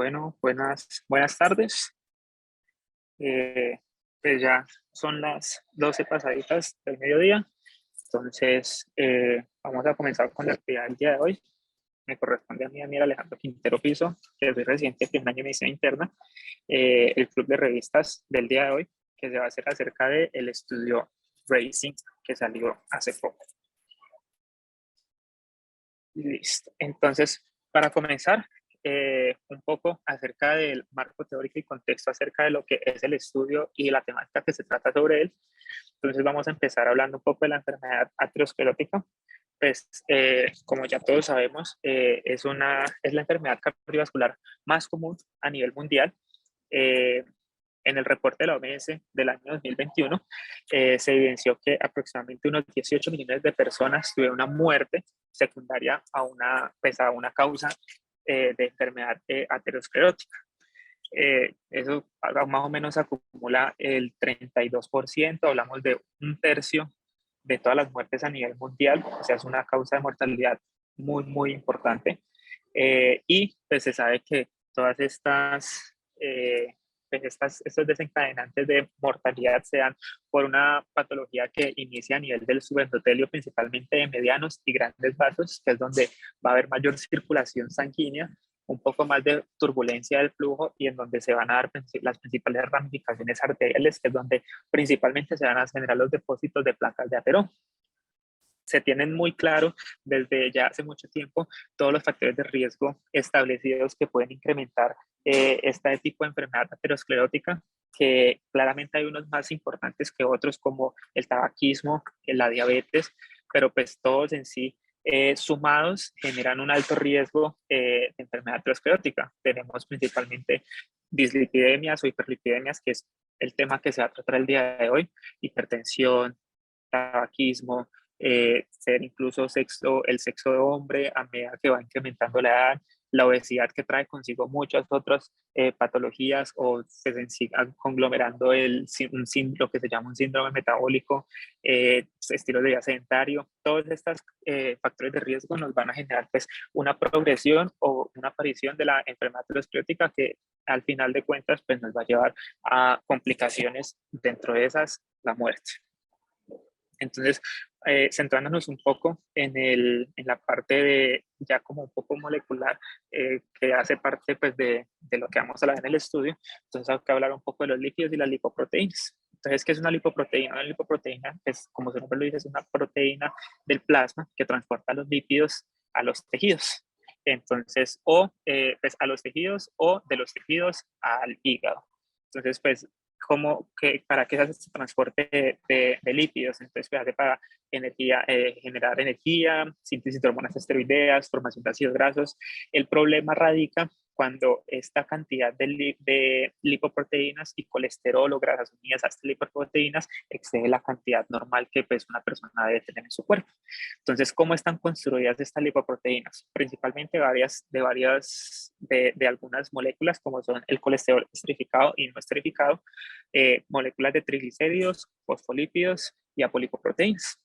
Bueno, buenas tardes. Eh, pues ya son las 12 pasaditas del mediodía. Entonces, vamos a comenzar con la actividad del día de hoy. Me corresponde a mí, Daniel Alejandro Quintero Piso, que soy residente de primer año de medicina interna. El club de revistas del día de hoy, que se va a hacer acerca del estudio Racing, que salió hace poco. Listo. Entonces, para comenzar, un poco acerca del marco teórico y contexto acerca de lo que es el estudio y la temática que se trata sobre él. Entonces, vamos a empezar hablando un poco de la enfermedad aterosclerótica. Pues, como ya todos sabemos, es la enfermedad cardiovascular más común a nivel mundial. Eh, en el reporte de la OMS del año 2021, se evidenció que aproximadamente unos 18 millones de personas tuvieron una muerte secundaria a una causa de enfermedad aterosclerótica. Eso más o menos acumula el 32%, hablamos de un tercio de todas las muertes a nivel mundial, o sea, es una causa de mortalidad muy importante. Y pues se sabe que todas estos desencadenantes de mortalidad se dan por una patología que inicia a nivel del subendotelio, principalmente de medianos y grandes vasos, que es donde va a haber mayor circulación sanguínea, un poco más de turbulencia del flujo y en donde se van a dar las principales ramificaciones arteriales, que es donde principalmente se van a generar los depósitos de placas de ateroma. Se tienen muy claro desde ya hace mucho tiempo todos los factores de riesgo establecidos que pueden incrementar este tipo de enfermedad aterosclerótica, que claramente hay unos más importantes que otros como el tabaquismo, la diabetes, pero pues todos en sí sumados generan un alto riesgo de enfermedad aterosclerótica. Tenemos principalmente dislipidemias o hiperlipidemias, que es el tema que se va a tratar el día de hoy, hipertensión, tabaquismo, ser incluso el sexo de hombre a medida que va incrementando la edad, la obesidad que trae consigo muchas otras patologías o se sigan conglomerando lo que se llama un síndrome metabólico, estilo de vida sedentario. Todos estos factores de riesgo nos van a generar pues, una progresión o una aparición de la enfermedad aterosclerótica que al final de cuentas pues, nos va a llevar a complicaciones, dentro de esas la muerte. Entonces, centrándonos un poco en la parte de ya como un poco molecular, que hace parte pues, de lo que vamos a hablar en el estudio, entonces hay que hablar un poco de los lípidos y las lipoproteínas. Entonces, ¿qué es una lipoproteína? Una lipoproteína, es, como su nombre lo dice, es una proteína del plasma que transporta los lípidos a los tejidos. Entonces, pues, a los tejidos o de los tejidos al hígado. Entonces, pues ¿para qué se hace este transporte de lípidos? Entonces, se hace para generar energía, síntesis de hormonas esteroideas, formación de ácidos grasos. El problema radica cuando esta cantidad de lipoproteínas y colesterol o grasas unidas a estas lipoproteínas excede la cantidad normal que pues, una persona debe tener en su cuerpo. Entonces, ¿cómo están construidas estas lipoproteínas? Principalmente de algunas moléculas, como son el colesterol esterificado y no esterificado, moléculas de triglicéridos, fosfolípidos y apolipoproteínas.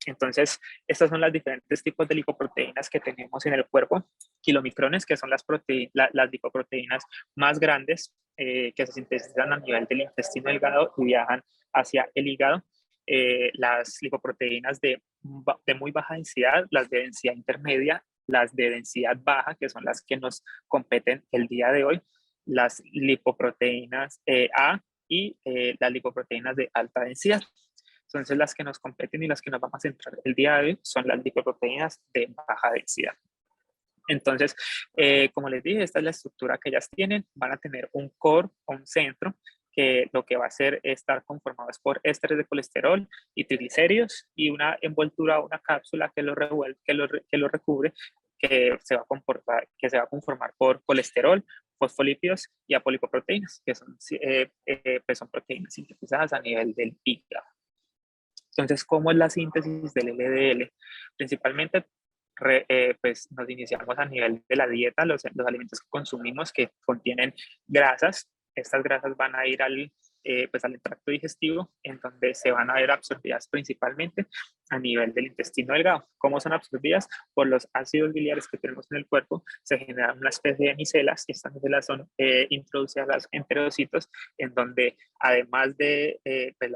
Entonces, estos son los diferentes tipos de lipoproteínas que tenemos en el cuerpo. Kilomicrones, que son las lipoproteínas más grandes que se sintetizan a nivel del intestino delgado y viajan hacia el hígado. Las lipoproteínas de muy baja densidad, las de densidad intermedia, las de densidad baja, que son las que nos competen el día de hoy, las lipoproteínas A y las lipoproteínas de alta densidad. Entonces, las que nos competen y las que nos vamos a centrar el día de hoy son las lipoproteínas de baja densidad. Entonces, como les dije, esta es la estructura que ellas tienen. Van a tener un core o un centro que lo que va a hacer es estar conformados por ésteres de colesterol y triglicéridos y una envoltura, una cápsula que lo recubre, que se va a conformar por colesterol, fosfolípidos y apolipoproteínas, que pues son proteínas sintetizadas a nivel del hígado. Entonces, ¿cómo es la síntesis del LDL? Principalmente, pues nos iniciamos a nivel de la dieta, los alimentos que consumimos que contienen grasas. Estas grasas van a ir pues al tracto digestivo, en donde se van a ver absorbidas principalmente a nivel del intestino delgado. ¿Cómo son absorbidas? Por los ácidos biliares que tenemos en el cuerpo, se generan una especie de micelas, y estas micelas son introducidas a los enterocitos, en donde además de pues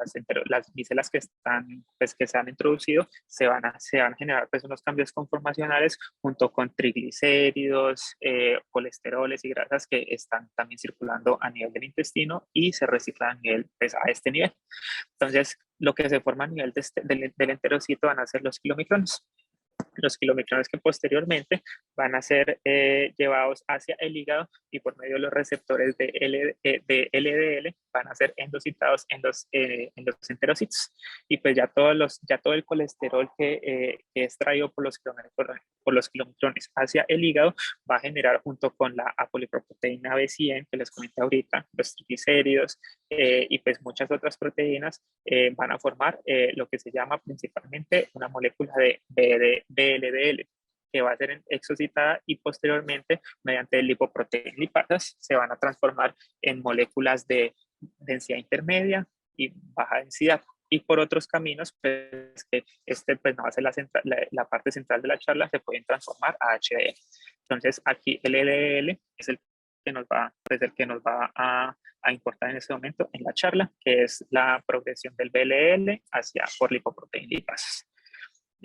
las micelas que, están, pues, que se han introducido, se van a generar pues, unos cambios conformacionales junto con triglicéridos, colesteroles y grasas que están también circulando a nivel del intestino y se reciclan a, nivel, pues, a este nivel. Entonces, lo que se forma a nivel del enterocito van a ser los kilomicrones. Los kilomicrones que posteriormente van a ser llevados hacia el hígado y por medio de los receptores de LDL van a ser endocitados en los enterocitos. Y pues ya todo el colesterol que es traído por los kilomicrones hacia el hígado va a generar junto con la apolipoproteína B100 que les comenté ahorita, los triglicéridos y pues muchas otras proteínas van a formar lo que se llama principalmente una molécula de LDL que va a ser exocitada y posteriormente mediante lipoproteínas lipasas se van a transformar en moléculas de densidad intermedia y baja densidad. Y por otros caminos, pues que pues no va a ser la parte central de la charla, se pueden transformar a HDL. Entonces aquí el LDL es el que nos va, pues el que nos va a importar en este momento en la charla, que es la progresión del VLL hacia por lipoproteína lipasas.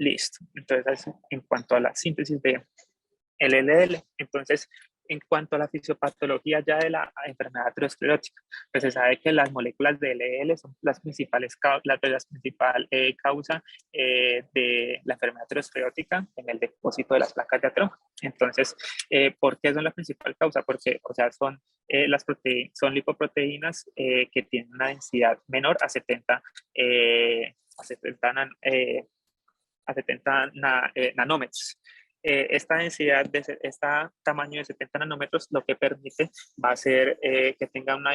Listo. Entonces, en cuanto a la síntesis de LDL, entonces, en cuanto a la fisiopatología ya de la enfermedad aterosclerótica, pues se sabe que las moléculas de LDL son las principales principal causa de la enfermedad aterosclerótica en el depósito de las placas de ateroma. Entonces, ¿por qué son la principal causa? Porque, o sea, son son lipoproteínas que tienen una densidad menor a 70, a 70 nanómetros. Esta densidad, este tamaño de 70 nanómetros, lo que permite va a ser que tenga una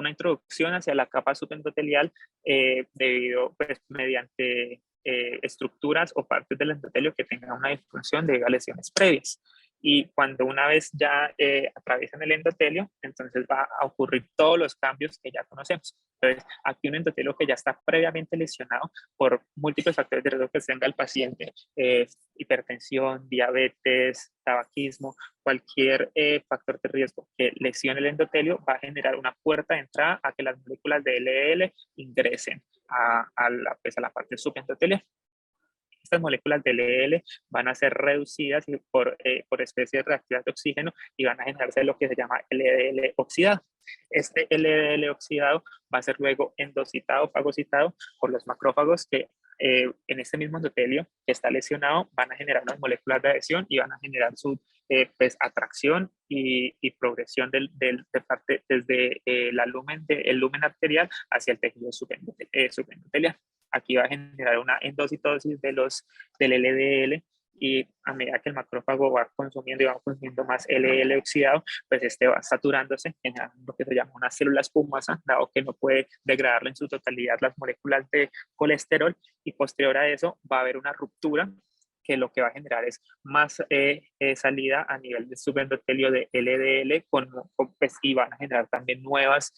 introducción hacia la capa subendotelial debido, pues, mediante estructuras o partes del endotelio que tengan una disfunción debido a lesiones previas. Y cuando una vez ya atraviesan el endotelio, entonces va a ocurrir todos los cambios que ya conocemos. Entonces, aquí un endotelio que ya está previamente lesionado por múltiples factores de riesgo que tenga el paciente, hipertensión, diabetes, tabaquismo, cualquier factor de riesgo que lesione el endotelio va a generar una puerta de entrada a que las moléculas de LDL ingresen pues a la parte subendotelial. Estas moléculas de LDL van a ser reducidas por especies reactivas de oxígeno y van a generarse lo que se llama LDL oxidado. Este LDL oxidado va a ser luego endocitado, fagocitado por los macrófagos que en este mismo endotelio que está lesionado van a generar unas moléculas de adhesión y van a generar su pues, atracción y progresión de parte desde el lumen arterial hacia el tejido subendotelial. Aquí va a generar una endocitosis del LDL y a medida que el macrófago va consumiendo y va consumiendo más LDL oxidado, pues este va saturándose, generando lo que se llama una célula espumosa, dado que no puede degradarlo en su totalidad las moléculas de colesterol, y posterior a eso va a haber una ruptura que lo que va a generar es más salida a nivel de subendotelio de LDL pues, y van a generar también nuevas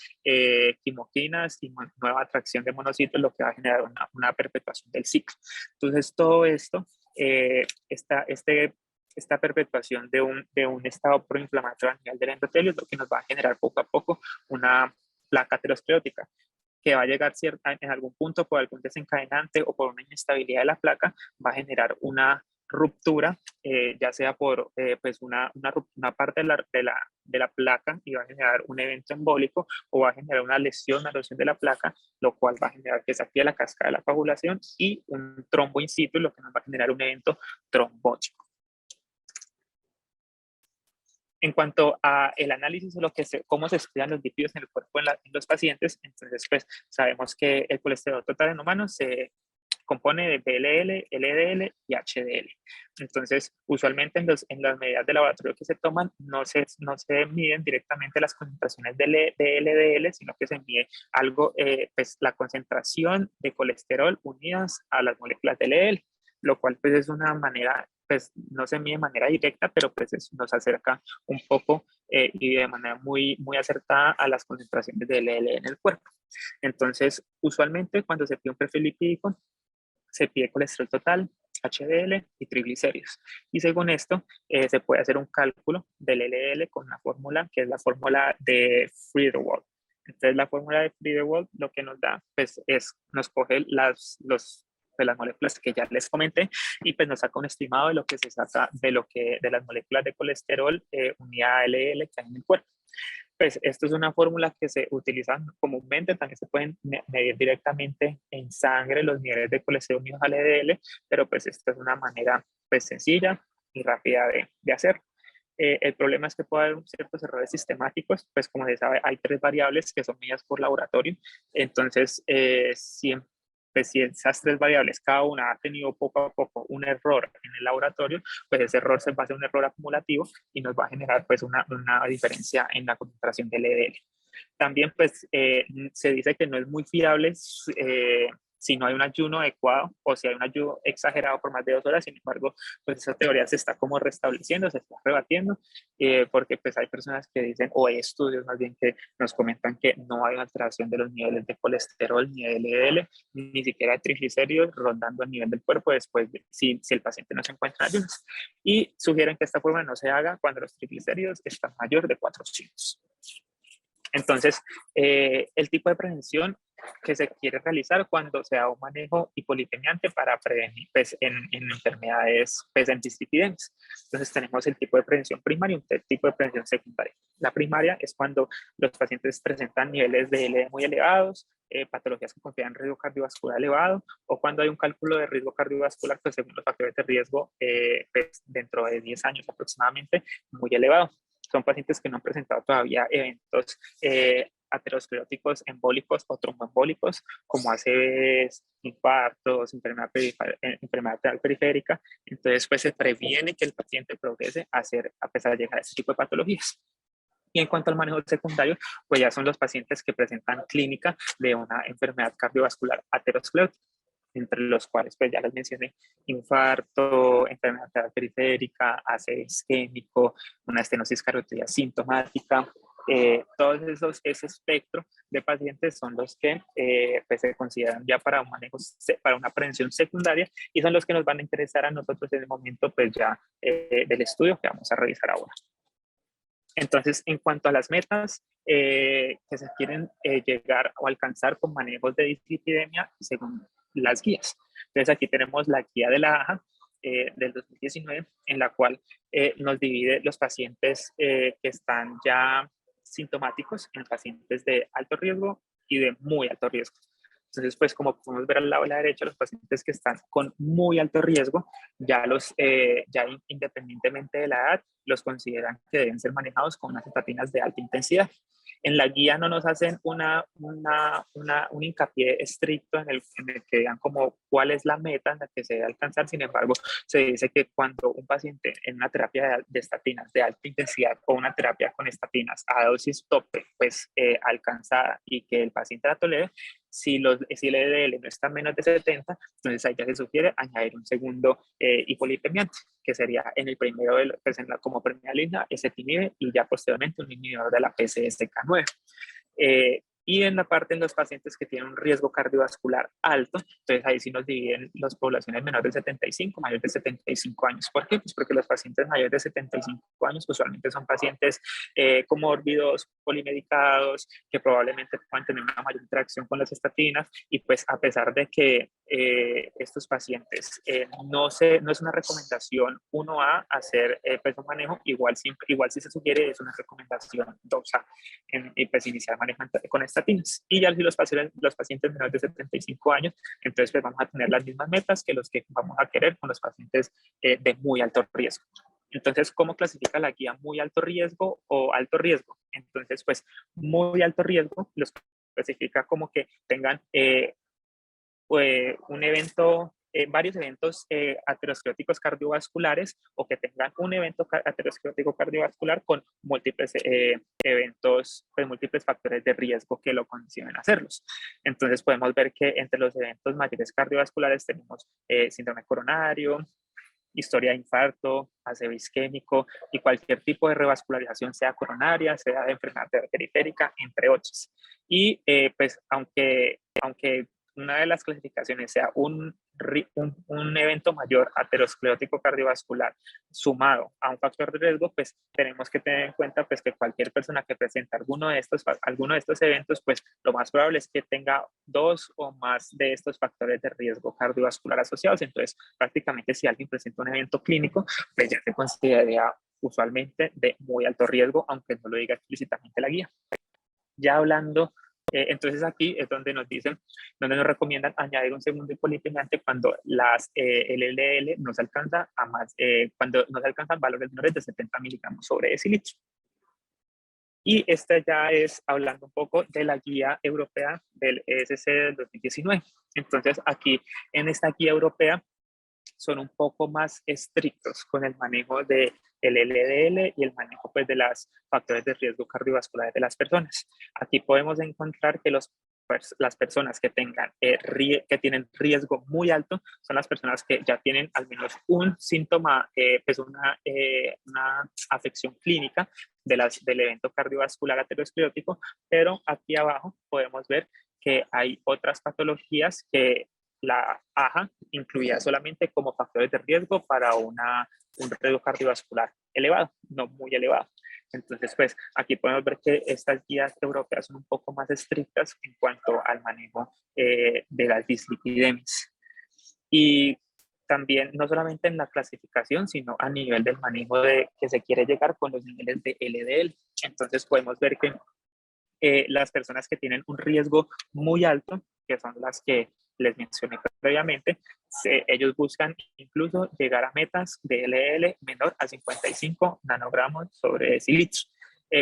quimoquinas y nueva atracción de monocitos, lo que va a generar una perpetuación del ciclo. Entonces, todo esto, esta perpetuación de un estado proinflamatorio a nivel del endotelio es lo que nos va a generar poco a poco una placa aterosclerótica que va a llegar en algún punto por algún desencadenante o por una inestabilidad de la placa, va a generar una ruptura, ya sea por pues una parte de la placa y va a generar un evento embólico o va a generar una lesión, una erosión de la placa, lo cual va a generar que se active la cascada de la coagulación y un trombo in situ, lo que nos va a generar un evento trombótico. En cuanto a el análisis de cómo se estudian los lípidos en el cuerpo en los pacientes, entonces pues sabemos que el colesterol total en humanos se compone de VLL, LDL y HDL. Entonces, usualmente en las medidas de laboratorio que se toman no se miden directamente las concentraciones de LDL, sino que se mide algo, pues la concentración de colesterol unidas a las moléculas de LDL, lo cual pues es una manera pues no se mide de manera directa, pero pues nos acerca un poco y de manera muy acertada a las concentraciones de LDL en el cuerpo. Entonces, usualmente cuando se pide un perfil lipídico, se pide colesterol total, HDL y triglicéridos. Y según esto, se puede hacer un cálculo del LDL con una fórmula que es la fórmula de Friedewald. Entonces, la fórmula de Friedewald lo que nos da, pues, nos coge de las moléculas que ya les comenté y pues nos saca un estimado de lo que se saca de las moléculas de colesterol unidad a LDL que hay en el cuerpo. Pues esto es una fórmula que se utiliza comúnmente, también se pueden medir directamente en sangre los niveles de colesterol unidos al LDL, pero pues esta es una manera pues sencilla y rápida de hacer. El problema es que puede haber ciertos errores sistemáticos, pues como se sabe hay 3 variables que son medidas por laboratorio, entonces siempre pues si esas 3 variables, cada una ha tenido poco a poco un error en el laboratorio, pues ese error se va a hacer un error acumulativo y nos va a generar pues una diferencia en la concentración del LDL. También pues se dice que no es muy fiable si no hay un ayuno adecuado o si hay un ayuno exagerado por más de 2 horas. Sin embargo, pues esa teoría se está como restableciendo, se está rebatiendo, porque pues hay personas que dicen, o hay estudios más bien que nos comentan que no hay una alteración de los niveles de colesterol ni de LDL, ni siquiera de triglicéridos rondando el nivel del cuerpo después de, si el paciente no se encuentra en ayunos. Y sugieren que esta forma no se haga cuando los triglicéridos están mayor de 400. Entonces, el tipo de prevención que se quiere realizar cuando se da un manejo hipolipemiante para prevenir pues, en enfermedades pues, en dislipidemias. Entonces, tenemos el tipo de prevención primaria y un tipo de prevención secundaria. La primaria es cuando los pacientes presentan niveles de LDL muy elevados, patologías que confían en riesgo cardiovascular elevado, o cuando hay un cálculo de riesgo cardiovascular, pues según los factores de riesgo, pues, dentro de 10 años aproximadamente, muy elevado. Son pacientes que no han presentado todavía eventos ateroscleróticos embólicos o tromboembólicos, como ACVs, infartos, enfermedad renal periférica. Entonces, pues se previene que el paciente progrese a pesar de llegar a ese tipo de patologías. Y en cuanto al manejo secundario, pues ya son los pacientes que presentan clínica de una enfermedad cardiovascular aterosclerótica, entre los cuales pues ya les mencioné, infarto, enfermedad periférica, ACV isquémico, una estenosis cardiovascular sintomática. Ese espectro de pacientes son los que pues se consideran ya para un manejo, para una prevención secundaria, y son los que nos van a interesar a nosotros en el momento pues ya del estudio que vamos a revisar ahora. Entonces, en cuanto a las metas que se quieren llegar o alcanzar con manejos de dislipidemia según las guías. Entonces, aquí tenemos la guía de la AJA del 2019, en la cual nos divide los pacientes que están ya sintomáticos en pacientes de alto riesgo y de muy alto riesgo. Entonces, pues como podemos ver al lado de la derecha, los pacientes que están con muy alto riesgo, ya independientemente de la edad, los consideran que deben ser manejados con unas estatinas de alta intensidad. En la guía no nos hacen un hincapié estricto en el que digan como cuál es la meta en la que se debe alcanzar. Sin embargo, se dice que cuando un paciente en una terapia de estatinas de alta intensidad o una terapia con estatinas a dosis tope, pues alcanzada y que el paciente la tolere, si el LDL no está menos de 70, entonces ahí ya se sugiere añadir un segundo hipolipemiante, que sería en el primero, pues como primera línea, ezetimibe, y ya posteriormente un inhibidor de la PCSK9. Y en la parte en los pacientes que tienen un riesgo cardiovascular alto, entonces ahí sí nos dividen las poblaciones menores de 75, mayores de 75 años. ¿Por qué? Pues porque los pacientes mayores de 75 años usualmente son pacientes comórbidos, polimedicados, que probablemente puedan tener una mayor interacción con las estatinas, y pues a pesar de que estos pacientes no es una recomendación 1A hacer pues un manejo, igual si se sugiere es una recomendación 2A y pues iniciar manejo con estatinas. Y ya si los pacientes menores de 75 años, entonces pues vamos a tener las mismas metas que los que vamos a querer con los pacientes de muy alto riesgo. Entonces, ¿cómo clasifica la guía muy alto riesgo o alto riesgo? Entonces, pues muy alto riesgo los clasifica como que tengan un evento, varios eventos ateroscleróticos cardiovasculares, o que tengan un evento aterosclerótico cardiovascular con múltiples eventos, pues múltiples factores de riesgo que lo condicionen a hacerlos. Entonces podemos ver que entre los eventos mayores cardiovasculares tenemos síndrome coronario, historia de infarto, aseo isquémico y cualquier tipo de revascularización, sea coronaria, sea de enfermedad periférica, entre otros. Y pues aunque una de las clasificaciones sea un evento mayor aterosclerótico cardiovascular sumado a un factor de riesgo, pues tenemos que tener en cuenta pues que cualquier persona que presente alguno de estos eventos, pues lo más probable es que tenga dos o más de estos factores de riesgo cardiovascular asociados. Entonces, prácticamente si alguien presenta un evento clínico, pues ya se considera usualmente de muy alto riesgo, aunque no lo diga explícitamente la guía. Ya hablando, entonces aquí es donde nos dicen, donde nos recomiendan añadir un segundo hipolipemiante cuando el LDL no se alcanza a más, cuando no se alcanzan valores menores de 70 miligramos sobre decilitro. Y esta ya es hablando un poco de la guía europea del ESC del 2019. Entonces aquí en esta guía europea son un poco más estrictos con el manejo del LDL y el manejo pues, de los factores de riesgo cardiovascular de las personas. Aquí podemos encontrar que las personas que tienen riesgo muy alto son las personas que ya tienen al menos un síntoma, pues una afección clínica del evento cardiovascular aterosclerótico, pero aquí abajo podemos ver que hay otras patologías que la AJA incluía solamente como factores de riesgo para un riesgo cardiovascular elevado, no muy elevado. Entonces, pues aquí podemos ver que estas guías europeas son un poco más estrictas en cuanto al manejo de las dislipidemias. Y también, no solamente en la clasificación, sino a nivel del manejo que se quiere llegar con los niveles de LDL. Entonces, podemos ver que las personas que tienen un riesgo muy alto, que son las que les mencioné previamente, ellos buscan incluso llegar a metas de LDL menor a 55 nanogramos sobre decilitro,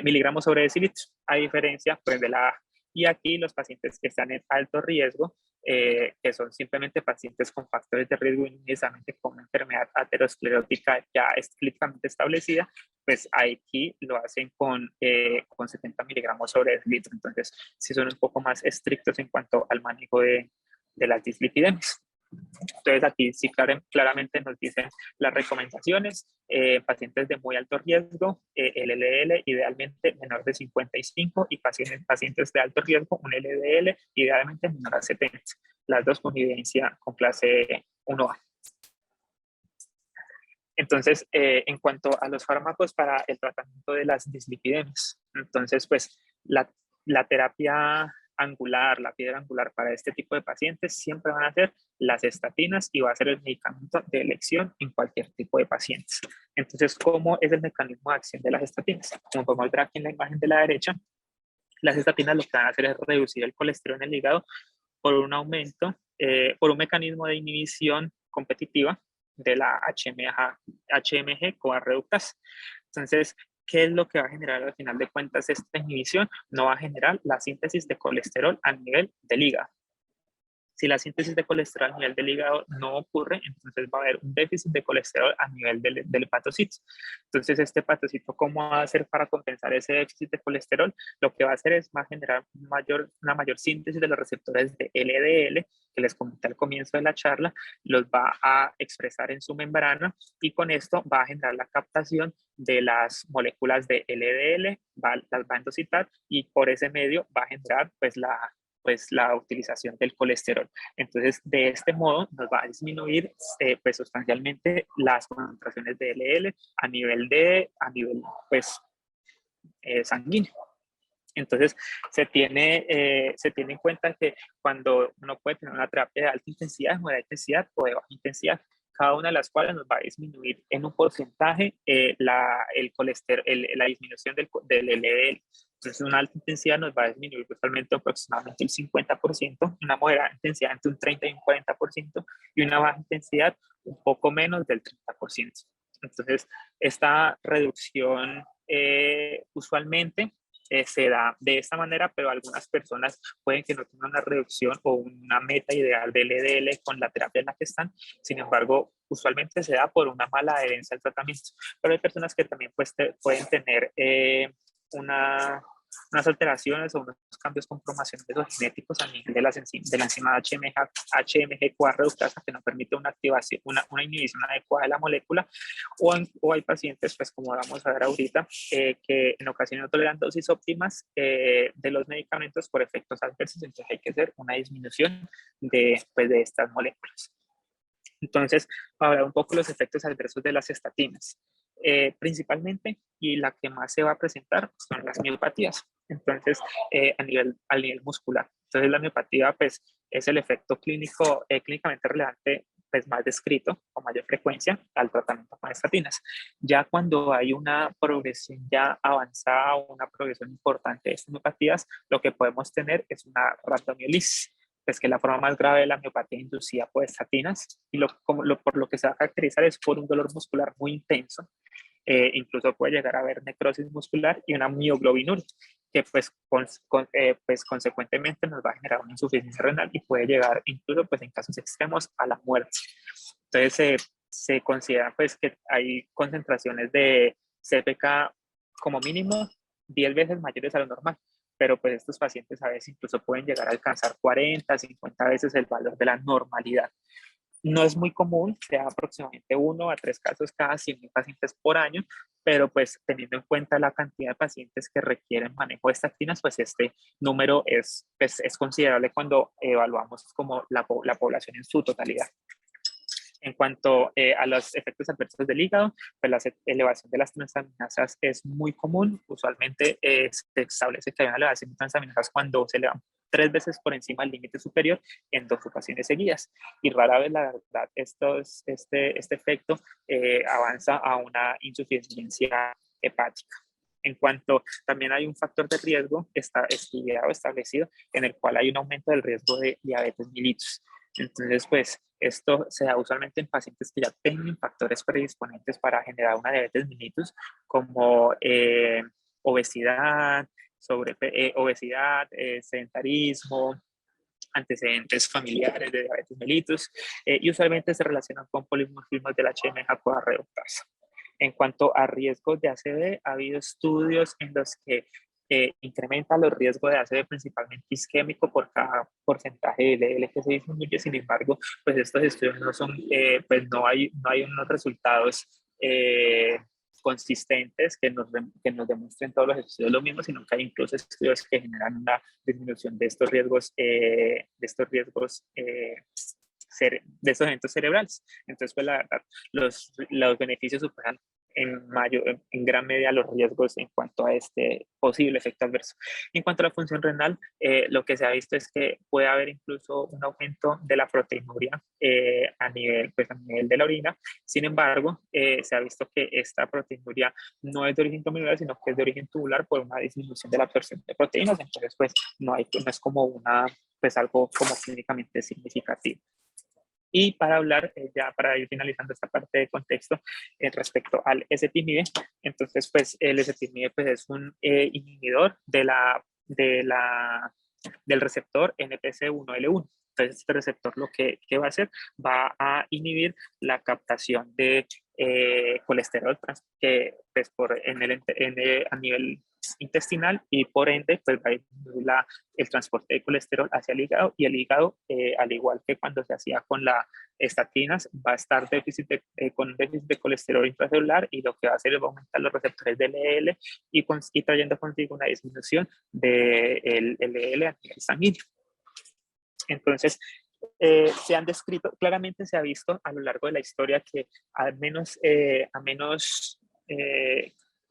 miligramos sobre decilitro, a diferencia pues, de la A. Y aquí los pacientes que están en alto riesgo, que son simplemente pacientes con factores de riesgo y necesariamente con una enfermedad aterosclerótica ya clínicamente establecida, pues aquí lo hacen con 70 miligramos sobre litro. Entonces, sí son un poco más estrictos en cuanto al manejo de las dislipidemias. Entonces, aquí sí claramente nos dicen las recomendaciones. Pacientes de muy alto riesgo, el LDL idealmente menor de 55 y pacientes de alto riesgo, un LDL idealmente menor a 70. Las dos con evidencia con clase 1A. Entonces, en cuanto a los fármacos para el tratamiento de las dislipidemias, entonces, pues la terapia angular, la piedra angular para este tipo de pacientes siempre van a ser las estatinas y va a ser el medicamento de elección en cualquier tipo de pacientes. Entonces, ¿cómo es el mecanismo de acción de las estatinas? Como podemos ver aquí en la imagen de la derecha, las estatinas lo que van a hacer es reducir el colesterol en el hígado por un aumento, por un mecanismo de inhibición competitiva de la HMG-CoA reductasa. Entonces, ¿qué es lo que va a generar al final de cuentas esta inhibición? No va a generar la síntesis de colesterol a nivel del hígado. Si la síntesis de colesterol a nivel del hígado no ocurre, entonces va a haber un déficit de colesterol a nivel del hepatocito. Entonces, este hepatocito, ¿cómo va a hacer para compensar ese déficit de colesterol? Lo que va a hacer es va a generar una mayor síntesis de los receptores de LDL, que les comenté al comienzo de la charla, los va a expresar en su membrana y con esto va a generar la captación de las moléculas de LDL, las va a endocitar y por ese medio va a generar pues la utilización del colesterol. Entonces, de este modo nos va a disminuir pues sustancialmente las concentraciones de LDL a nivel pues sanguíneo. Entonces, se tiene en cuenta que cuando uno puede tener una terapia de alta intensidad, de moderada intensidad o de baja intensidad, cada una de las cuales nos va a disminuir en un porcentaje el colesterol, la disminución del LDL. Entonces, una alta intensidad nos va a disminuir totalmente aproximadamente el 50%, una moderada intensidad entre un 30 y un 40%, y una baja intensidad un poco menos del 30%. Entonces, esta reducción usualmente se da de esta manera, pero algunas personas pueden que no tengan una reducción o una meta ideal de LDL con la terapia en la que están. Sin embargo, usualmente se da por una mala adherencia al tratamiento. Pero hay personas que también pues, pueden tener unas alteraciones o unos cambios conformacionales o genéticos a nivel de de la enzima HMG-CoA reductasa que no permite una activación, una inhibición adecuada de la molécula, o hay pacientes, pues como vamos a ver ahorita, que en ocasiones no toleran dosis óptimas de los medicamentos por efectos adversos, entonces hay que hacer una disminución pues, de estas moléculas. Entonces, para hablar un poco de los efectos adversos de las estatinas. Principalmente, y la que más se va a presentar, son las miopatías. Entonces, a nivel muscular. Entonces, la miopatía, pues, es el efecto clínico, clínicamente relevante, pues, más descrito, con mayor frecuencia, al tratamiento con estatinas. Ya cuando hay una progresión ya avanzada o una progresión importante de estas miopatías, lo que podemos tener es una rhabdomiolisis, pues que la forma más grave de la miopatía inducida por estatinas, y por lo que se va a caracterizar es por un dolor muscular muy intenso, incluso puede llegar a haber necrosis muscular y una mioglobinuria, que pues consecuentemente nos va a generar una insuficiencia renal y puede llegar incluso pues en casos extremos a la muerte. Entonces se considera pues que hay concentraciones de CPK como mínimo 10 veces mayores a lo normal, pero pues estos pacientes a veces incluso pueden llegar a alcanzar 40, 50 veces el valor de la normalidad. No es muy común, sea aproximadamente 1 a 3 casos cada 100.000 pacientes por año, pero pues teniendo en cuenta la cantidad de pacientes que requieren manejo de estatinas, pues este número pues, es considerable cuando evaluamos como la población en su totalidad. En cuanto a los efectos adversos del hígado, pues la elevación de las transaminasas es muy común. Usualmente se establece que hay una elevación de transaminasas cuando se elevan 3 veces por encima del límite superior en 2 ocasiones seguidas. Y rara vez, la verdad, este efecto avanza a una insuficiencia hepática. En cuanto también hay un factor de riesgo estudiado, establecido, en el cual hay un aumento del riesgo de diabetes mellitus. Entonces, pues esto se da usualmente en pacientes que ya tienen factores predisponentes para generar una diabetes mellitus, como obesidad, obesidad, sedentarismo, antecedentes familiares de diabetes mellitus, y usualmente se relacionan con polimorfismos del HMG-CoA reductasa. En cuanto a riesgos de ACV, ha habido estudios en los que incrementa los riesgos de ACV principalmente isquémico por cada porcentaje de LDL que se disminuye. Sin embargo, pues estos estudios no son, pues no hay unos resultados consistentes que nos demuestren todos los estudios lo mismo, sino que hay incluso estudios que generan una disminución de estos riesgos, de estos eventos cerebrales. Entonces, pues la verdad, los beneficios superan en gran medida los riesgos en cuanto a este posible efecto adverso. En cuanto a la función renal, lo que se ha visto es que puede haber incluso un aumento de la proteinuria a nivel de la orina. Sin embargo, se ha visto que esta proteinuria no es de origen glomerular, sino que es de origen tubular por una disminución de la absorción de proteínas. Entonces, pues no es como algo como clínicamente significativo. Y para hablar, ya para ir finalizando esta parte de contexto, respecto al ezetimibe, entonces pues el ezetimibe pues, es un inhibidor del receptor NPC1L1. Entonces este receptor lo que va a hacer, va a inhibir la captación de colesterol que pues, a nivel intestinal, y por ende pues va a disminuir el transporte de colesterol hacia el hígado, y el hígado, al igual que cuando se hacía con las estatinas, va a estar con un déficit de colesterol intracelular, y lo que va a hacer es aumentar los receptores de LDL y trayendo consigo una disminución del LDL a nivel sanguíneo. Entonces, se han descrito, claramente se ha visto a lo largo de la historia que a menos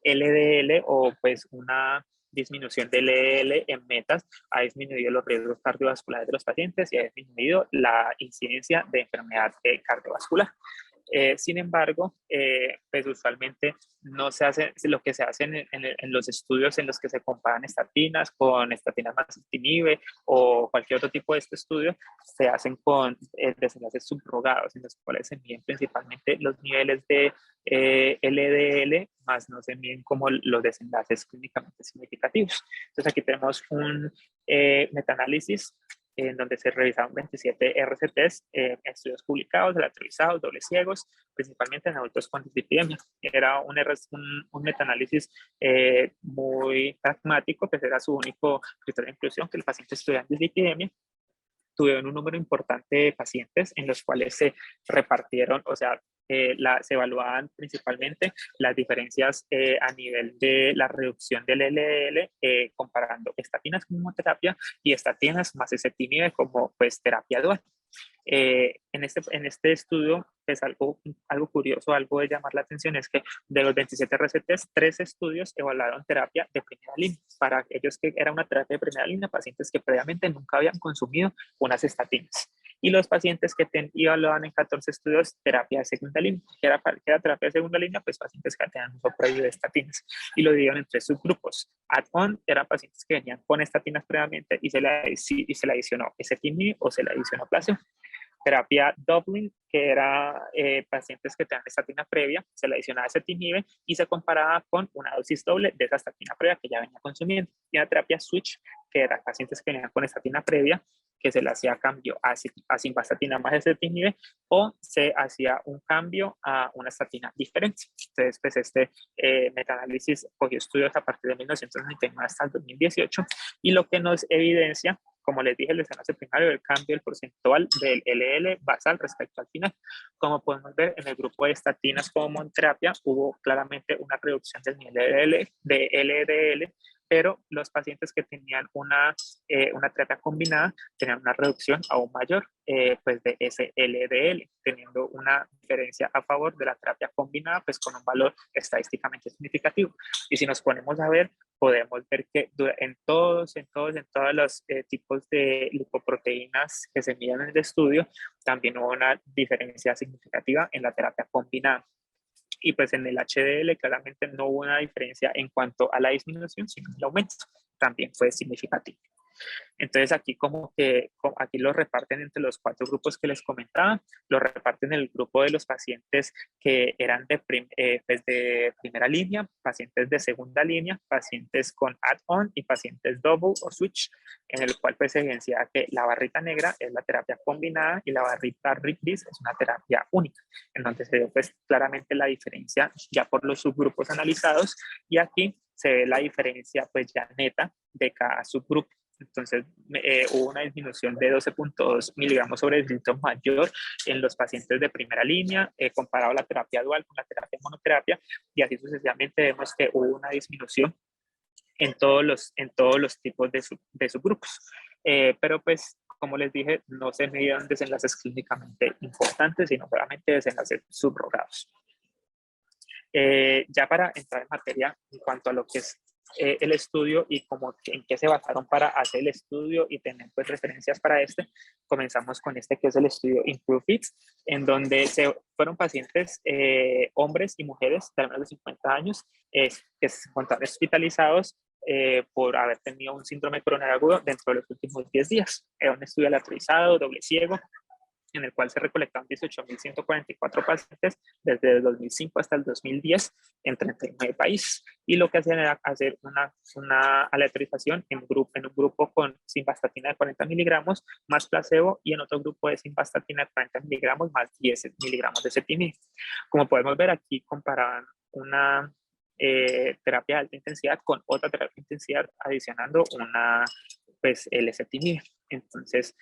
LDL, o pues una disminución de LDL en metas, ha disminuido los riesgos cardiovasculares de los pacientes y ha disminuido la incidencia de enfermedad cardiovascular. Sin embargo, pues usualmente no se hace lo que se hace en los estudios en los que se comparan estatinas con estatinas más ezetimibe o cualquier otro tipo de este estudio, se hacen con desenlaces subrogados, en los cuales se miden principalmente los niveles de LDL, más no se miden como los desenlaces clínicamente significativos. Entonces aquí tenemos un metaanálisis en donde se revisaron 27 RCTs, estudios publicados, relatorizados, dobles ciegos, principalmente en adultos con dislipidemia. Era un metaanálisis muy pragmático, pues era su único criterio de inclusión, que el paciente estudiara dislipidemia. Tuvieron un número importante de pacientes en los cuales se repartieron, o sea, se evaluaban principalmente las diferencias a nivel de la reducción del LDL, comparando estatinas como monoterapia y estatinas más ezetimibe como pues terapia dual. En este estudio, pues algo curioso, algo de llamar la atención es que de los 27 RCTs, 3 estudios evaluaron terapia de primera línea. Para aquellos que era una terapia de primera línea, pacientes que previamente nunca habían consumido unas estatinas. Y los pacientes que evaluaban en 14 estudios terapia de segunda línea. ¿Qué era terapia de segunda línea? Pues pacientes que tenían uso previo de estatinas. Y lo dividieron en 3 subgrupos. Add-on eran pacientes que venían con estatinas previamente y se le adicionó ezetimibe o se le adicionó placebo. Terapia doubling, que era pacientes que tenían estatina previa, se le adicionaba ezetimibe y se comparaba con una dosis doble de esa estatina previa que ya venía consumiendo. Y la terapia switch, que era pacientes que venían con estatina previa, que se le hacía cambio a simvastatina más ezetimibe o se hacía un cambio a una estatina diferente. Entonces, pues este metaanálisis cogió estudios a partir de 1999 hasta el 2018 y lo que nos evidencia, como les dije, el desenlace primario del cambio del porcentual del LDL basal respecto al final. Como podemos ver, en el grupo de estatinas como monoterapia hubo claramente una reducción del nivel de LDL, pero los pacientes que tenían una terapia combinada tenían una reducción aún mayor pues de ese LDL, teniendo una diferencia a favor de la terapia combinada, pues con un valor estadísticamente significativo. Y si nos ponemos a ver, podemos ver que en todos los tipos de lipoproteínas que se miden en el estudio, también hubo una diferencia significativa en la terapia combinada. Y pues en el HDL claramente no hubo una diferencia en cuanto a la disminución, sino el aumento también fue significativo. Entonces aquí aquí lo reparten entre los 4 grupos que les comentaba, lo reparten en el grupo de los pacientes que eran pues de primera línea, pacientes de segunda línea, pacientes con add-on y pacientes double o switch, en el cual pues se evidencia que la barrita negra es la terapia combinada y la barrita gris es una terapia única, en donde se ve pues claramente la diferencia ya por los subgrupos analizados y aquí se ve la diferencia pues ya neta de cada subgrupo. Entonces, hubo una disminución de 12.2 miligramos sobre decilitro mayor en los pacientes de primera línea, comparado a la terapia dual con la terapia monoterapia, y así sucesivamente vemos que hubo una disminución en todos los tipos de subgrupos. Pero pues, como les dije, no se medían desenlaces clínicamente importantes, sino solamente desenlaces subrogados. Ya para entrar en materia en cuanto a lo que es el estudio y en qué se basaron para hacer el estudio y tener pues referencias para comenzamos con que es el estudio IMPROVE-IT, en donde fueron pacientes hombres y mujeres de al menos de 50 años que se encontraron hospitalizados por haber tenido un síndrome coronario agudo dentro de los últimos 10 días. Era un estudio aleatorizado, doble ciego, en el cual se recolectaron 18.144 pacientes desde el 2005 hasta el 2010 en 39 países. Y lo que hacían era hacer una aleatorización en un grupo con simvastatina de 40 miligramos más placebo y en otro grupo de simvastatina de 40 miligramos más 10 miligramos de ezetimibe. Como podemos ver aquí, comparaban una terapia de alta intensidad con otra terapia de intensidad adicionando pues, el ezetimibe. Entonces,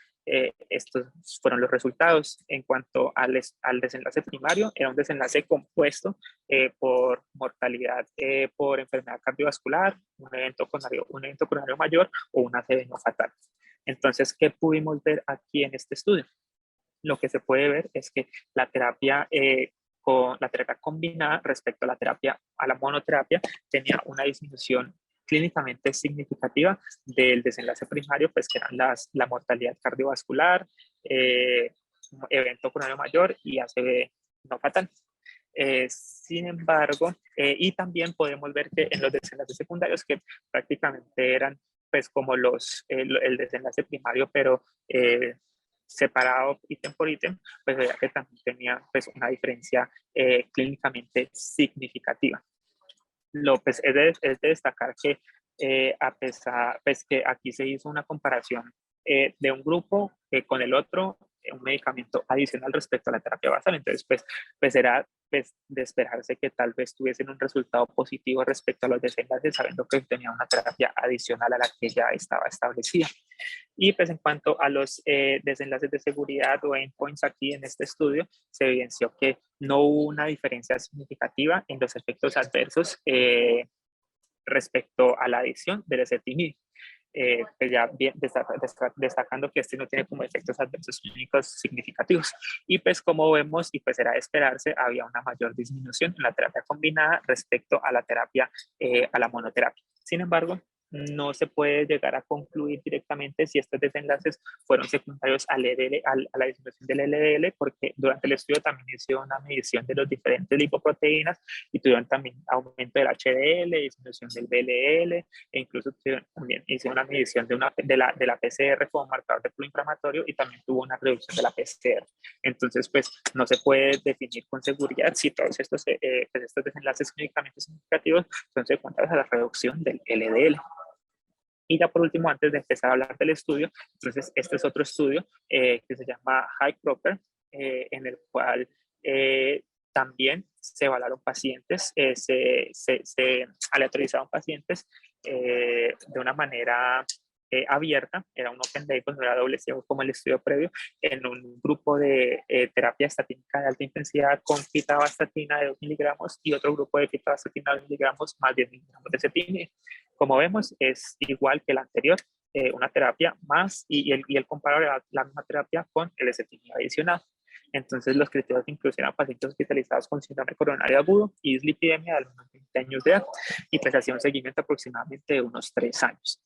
estos fueron los resultados. En cuanto al desenlace primario, era un desenlace compuesto por mortalidad por enfermedad cardiovascular, un evento coronario mayor o una ACV no fatal. Entonces, ¿qué pudimos ver aquí en este estudio? Lo que se puede ver es que la terapia combinada respecto a la monoterapia tenía una disminución clínicamente significativa del desenlace primario, pues que eran la mortalidad cardiovascular, evento coronario mayor y ACV no fatal. Sin embargo, y también podemos ver que en los desenlaces secundarios, que prácticamente eran pues como el desenlace primario, pero separado ítem por ítem, pues veía que también tenía pues una diferencia clínicamente significativa. Pues, es de destacar que a pesar, pues que aquí se hizo una comparación de un grupo con el otro un medicamento adicional respecto a la terapia basal. Entonces, pues era pues, de esperarse que tal vez tuviesen un resultado positivo respecto a los desenlaces, sabiendo que tenía una terapia adicional a la que ya estaba establecida. Y pues en cuanto a los desenlaces de seguridad o endpoints aquí en este estudio, se evidenció que no hubo una diferencia significativa en los efectos adversos respecto a la adición del ezetimibe. Pues ya bien destacando que este no tiene como efectos adversos clínicos significativos. Y pues como vemos, y pues era de esperarse, había una mayor disminución en la terapia combinada respecto a la terapia, a la monoterapia. Sin embargo, no se puede llegar a concluir directamente si estos desenlaces fueron secundarios al LDL, a la disminución del LDL, porque durante el estudio también hicieron una medición de los diferentes lipoproteínas y tuvieron también aumento del HDL, disminución del VLL, e incluso también hicieron una medición de la PCR como marcador de proinflamatorio y también tuvo una reducción de la PCR. Entonces, pues no se puede definir con seguridad si todos pues, estos desenlaces clínicamente significativos son secundarios a la reducción del LDL. Y ya por último, antes de empezar a hablar del estudio, entonces este es otro estudio que se llama Hype-Proper, en el cual también se evaluaron pacientes, se aleatorizaron pacientes de una manera abierta, era un open label, no era doble ciego como el estudio previo, en un grupo de terapia estatínica de alta intensidad con pitavastatina de 2 miligramos y otro grupo de pitavastatina de 2 miligramos más 10 miligramos de ezetimibe. Como vemos, es igual que la anterior, una terapia más y el comparador la misma terapia con el ezetimibe adicional. Entonces, los criterios de inclusión eran pacientes hospitalizados con síndrome coronario agudo y dislipidemia de al menos 20 años de edad y pues hacía un seguimiento aproximadamente de unos 3 años.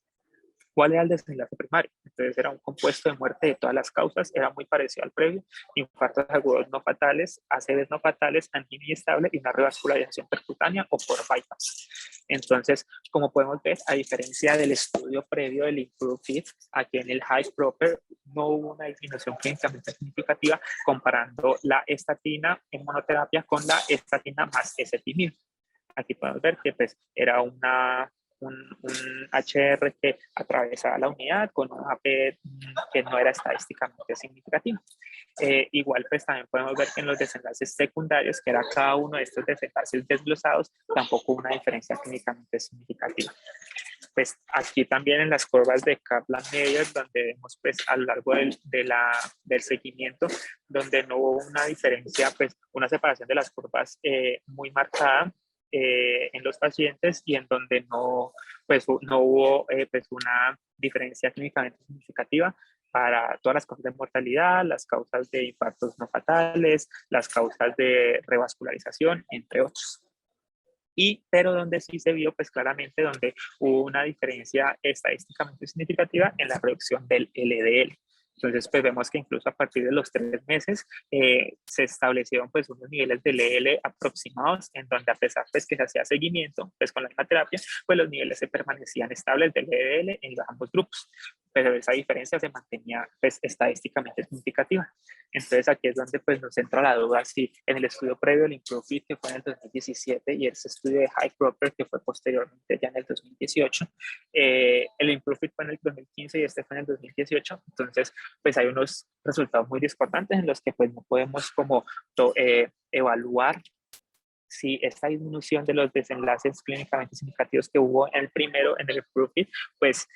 ¿Cuál era el desenlace primario? Entonces era un compuesto de muerte de todas las causas, era muy parecido al previo, infartos agudos no fatales, ACVs no fatales, angina inestable y una revascularización percutánea o por bypass. Entonces, como podemos ver, a diferencia del estudio previo del IMPROVE-FIT, aquí en el Hype-Proper no hubo una disminución clínicamente significativa comparando la estatina en monoterapia con la estatina más ezetimibe. Aquí podemos ver que pues, era un HR que atravesaba la unidad con un AP que no era estadísticamente significativo. Igual pues también podemos ver que en los desenlaces secundarios, que era cada uno de estos desenlaces desglosados, tampoco hubo una diferencia clínicamente significativa. Pues aquí también en las curvas de Kaplan-Meier, donde vemos pues a lo largo del seguimiento, donde no hubo una diferencia, pues una separación de las curvas muy marcada, en los pacientes y en donde no hubo pues una diferencia clínicamente significativa para todas las causas de mortalidad, las causas de infartos no fatales, las causas de revascularización, entre otros. Pero donde sí se vio pues claramente donde hubo una diferencia estadísticamente significativa en la reducción del LDL. Entonces, pues vemos que incluso a partir de los 3 meses se establecieron pues unos niveles de LDL aproximados en donde a pesar pues que se hacía seguimiento pues con la misma terapia, pues los niveles se permanecían estables del LDL en ambos grupos, pero esa diferencia se mantenía pues estadísticamente significativa. Entonces aquí es donde pues nos entra la duda si en el estudio previo el IMPROVE-FIT que fue en el 2017 y ese estudio de Hype-Proper que fue posteriormente ya en el 2018, el IMPROVE-FIT fue en el 2015 y este fue en el 2018, entonces pues hay unos resultados muy discordantes en los que pues no podemos como evaluar si esta disminución de los desenlaces clínicamente significativos que hubo en el primero, en el IMPROVE-FIT, pues